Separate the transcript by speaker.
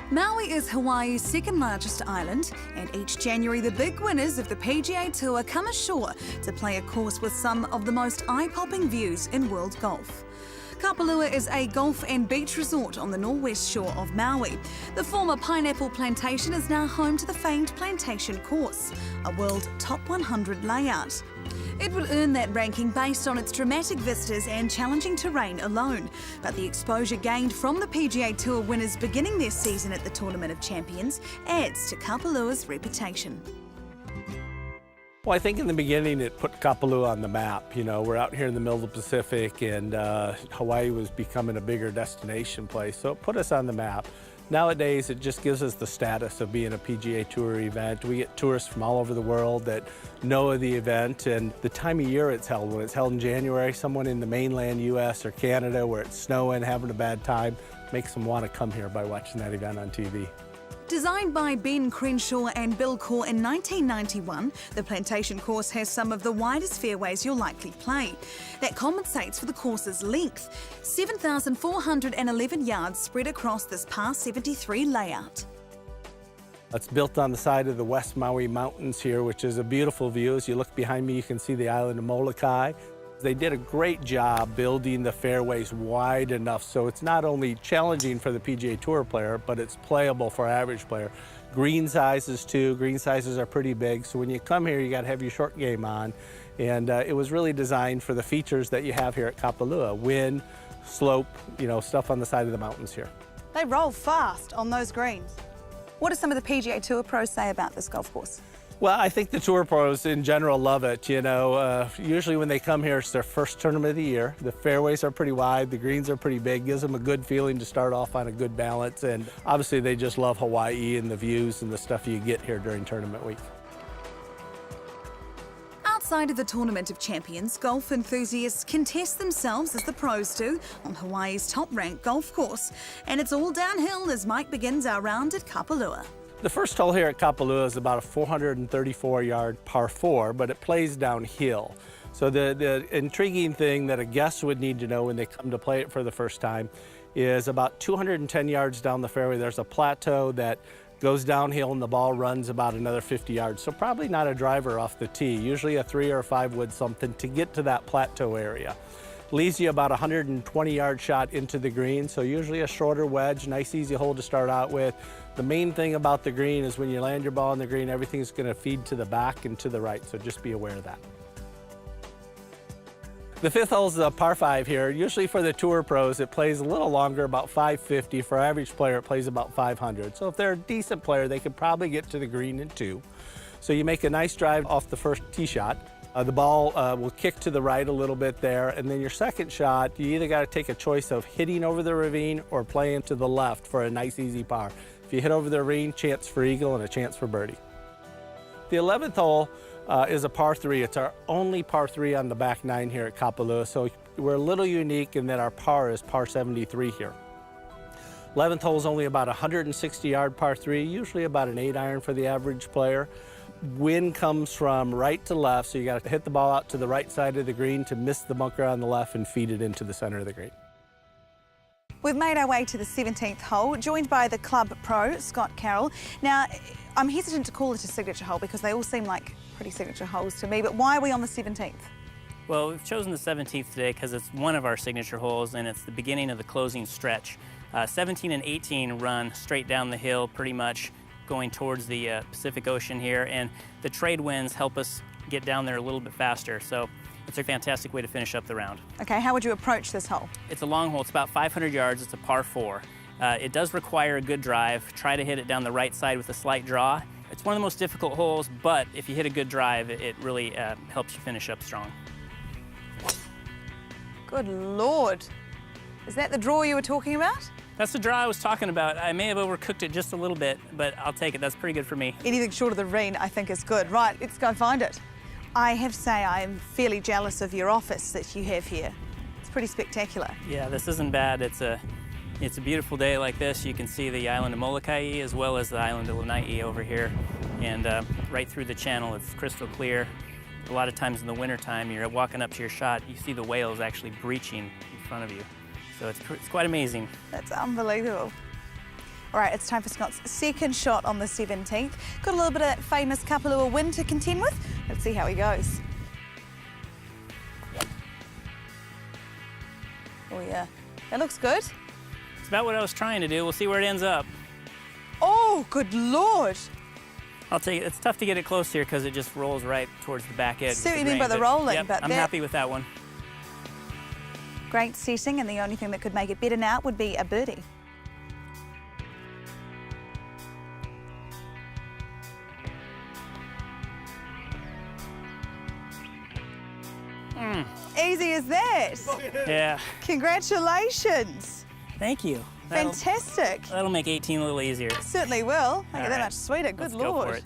Speaker 1: Maui is Hawaii's second largest island, and each January the big winners of the PGA Tour come ashore to play a course with some of the most eye-popping views in world golf. Kapalua is a golf and beach resort on the northwest shore of Maui. The former pineapple plantation is now home to the famed Plantation course, a world top 100 layout. It would earn that ranking based on its dramatic vistas and challenging terrain alone, but the exposure gained from the PGA Tour winners beginning their season at the Tournament of Champions adds to Kapalua's reputation.
Speaker 2: Well, I think in the beginning it put Kapalua on the map. You know, we're out here in the middle of the Pacific, and Hawaii was becoming a bigger destination place, so it put us on the map. Nowadays, it just gives us the status of being a PGA Tour event. We get tourists from all over the world that know of the event, and the time of year it's held. When it's held in January, someone in the mainland US or Canada where it's snowing, having a bad time, makes them want to come here by watching that event on TV.
Speaker 1: Designed by Ben Crenshaw and Bill Core in 1991, the Plantation course has some of the widest fairways you'll likely play. That compensates for the course's length, 7,411 yards spread across this par 73 layout.
Speaker 2: It's built on the side of the West Maui Mountains here, which is a beautiful view. As you look behind me, you can see the island of Molokai. They did a great job building the fairways wide enough so it's not only challenging for the PGA Tour player, but it's playable for an average player. Green sizes too, green sizes are pretty big, so when you come here you got to have your short game on. And it was really designed for the features that you have here at Kapalua: wind, slope, you know, stuff on the side of the mountains here.
Speaker 1: They roll fast on those greens. What do some of the PGA Tour pros say about this golf course?
Speaker 2: Well, I think the tour pros in general love it. You know, usually when they come here, it's their first tournament of the year. The fairways are pretty wide, the greens are pretty big, gives them a good feeling to start off on a good balance. And obviously they just love Hawaii and the views and the stuff you get here during tournament week.
Speaker 1: Outside of the Tournament of Champions, golf enthusiasts can test themselves as the pros do on Hawaii's top-ranked golf course. And it's all downhill as Mike begins our round at Kapalua.
Speaker 2: The first hole here at Kapalua is about a 434-yard par 4, but it plays downhill. So the intriguing thing that a guest would need to know when they come to play it for the first time is about 210 yards down the fairway, there's a plateau that goes downhill and the ball runs about another 50 yards. So probably not a driver off the tee, usually a 3 or 5 wood something to get to that plateau area. Leaves you about a 120-yard shot into the green, so usually a shorter wedge, nice easy hole to start out with. The main thing about the green is when you land your ball on the green, everything's going to feed to the back and to the right, so just be aware of that. The fifth hole is a par 5 here. Usually for the tour pros, it plays a little longer, about 550. For average player, it plays about 500. So if they're a decent player, they could probably get to the green in 2. So you make a nice drive off the first tee shot. The ball will kick to the right a little bit there, and then your second shot, you either got to take a choice of hitting over the ravine or playing to the left for a nice easy par. If you hit over the ravine, chance for eagle and a chance for birdie. The 11th hole is a par 3. It's our only par 3 on the back 9 here at Kapalua, so we're a little unique in that our par is par 73 here. 11th hole is only about a 160-yard par 3, usually about an 8-iron for the average player. Wind comes from right to left, so you got to hit the ball out to the right side of the green to miss the bunker on the left and feed it into the center of the green.
Speaker 1: We've made our way to the 17th hole, joined by the club pro, Scott Carroll. Now, I'm hesitant to call it a signature hole because they all seem like pretty signature holes to me, but why are we on the 17th?
Speaker 3: Well, we've chosen the 17th today because it's one of our signature holes and it's the beginning of the closing stretch. 17 and 18 run straight down the hill pretty much, going towards the Pacific Ocean here, and the trade winds help us get down there a little bit faster, so it's a fantastic way to finish up the round.
Speaker 1: Okay, how would you approach this hole?
Speaker 3: It's a long hole, it's about 500 yards, it's a par 4. It does require a good drive. Try to hit it down the right side with a slight draw. It's one of the most difficult holes, but if you hit a good drive, it really helps you finish up strong.
Speaker 1: Good Lord. Is that the draw you were talking about?
Speaker 3: That's the draw I was talking about. I may have overcooked it just a little bit, but I'll take it. That's pretty good for me.
Speaker 1: Anything short of the ravine, I think, is good. Right, let's go find it. I have to say I'm fairly jealous of your office that you have here. It's pretty spectacular.
Speaker 3: Yeah, this isn't bad. It's a beautiful day like this. You can see the island of Molokai as well as the island of Lanai over here. And right through the channel, it's crystal clear. A lot of times in the wintertime, you're walking up to your shot, you see the whales actually breaching in front of you. So it's quite amazing.
Speaker 1: That's unbelievable. All right, it's time for Scott's second shot on the 17th. Got a little bit of that famous Kapalua wind to contend with. Let's see how he goes. Oh yeah, that looks good.
Speaker 3: It's about what I was trying to do. We'll see where it ends up.
Speaker 1: Oh, good Lord.
Speaker 3: I'll take it. It's tough to get it close here because it just rolls right towards the back edge.
Speaker 1: See what you mean by the rolling,
Speaker 3: yep,
Speaker 1: but
Speaker 3: I'm happy with that one.
Speaker 1: Great setting, and the only thing that could make it better now would be a birdie. Easy as that.
Speaker 3: Yeah.
Speaker 1: Congratulations.
Speaker 3: Thank you.
Speaker 1: Fantastic.
Speaker 3: That'll make 18 a little easier.
Speaker 1: Certainly will. Make it that
Speaker 3: right.
Speaker 1: much sweeter. Good
Speaker 3: Let's
Speaker 1: Lord.
Speaker 3: go for it.